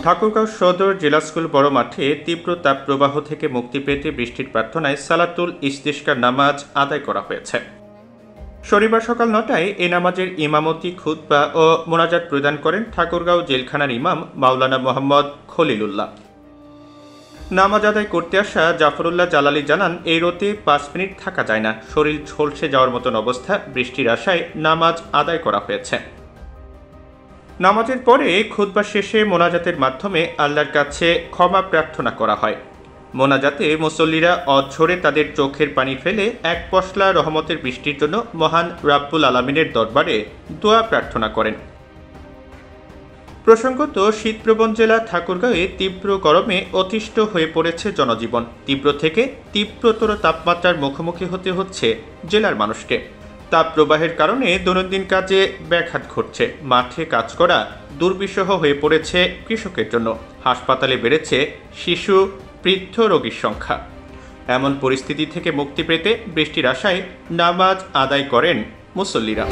ঠাকুরগাঁও সদর জিলা স্কুল বড় মাঠে তীব্র তাপপ্রবাহ থেকে মুক্তি পেতে বৃষ্টির প্রার্থনায় সালাতুল ইস্তিসকার নামাজ আদায় করা হয়েছে। শনিবার সকাল ৯টায় এই নামাজের ইমামতি, খুতবা ও মোনাজাত প্রদান করেন ঠাকুরগাঁও জেলখানার ইমাম মাওলানা মোহাম্মদ খলিলুল্লাহ। নামাজ আদায় করতে আসা জাফরুল্লাহ জালালি জানান, এই রোদে ৫ মিনিট থাকা যায় না, শরীর ঝলসে যাওয়ার মতন অবস্থা। বৃষ্টির আশায় নামাজ আদায় করা হয়েছে। নামাজের পরে খুতবা শেষে মোনাজাতের মাধ্যমে আল্লাহর কাছে ক্ষমা প্রার্থনা করা হয়। মোনাজাতে মুসল্লিরা অঝরে তাদের চোখের পানি ফেলে এক পশলা রহমতের বৃষ্টির জন্য মহান রাব্বুল আলামিনের দরবারে দোয়া প্রার্থনা করেন। প্রসঙ্গত, শীতপ্রবণ জেলা ঠাকুরগাঁওয়ে তীব্র গরমে অতিষ্ঠ হয়ে পড়েছে জনজীবন। তীব্র থেকে তীব্রতর তাপমাত্রার মুখোমুখি হতে হচ্ছে জেলার মানুষকে। তাপ প্রবাহের কারণে দৈনন্দিন কাজে ব্যাঘাত ঘটছে। মাঠে কাজ করা দুর্বিষহ হয়ে পড়েছে কৃষকের জন্য। হাসপাতালে বেড়েছে শিশু, বৃদ্ধ রোগীর সংখ্যা। এমন পরিস্থিতি থেকে মুক্তি পেতে বৃষ্টির আশায় নামাজ আদায় করেন মুসল্লিরা।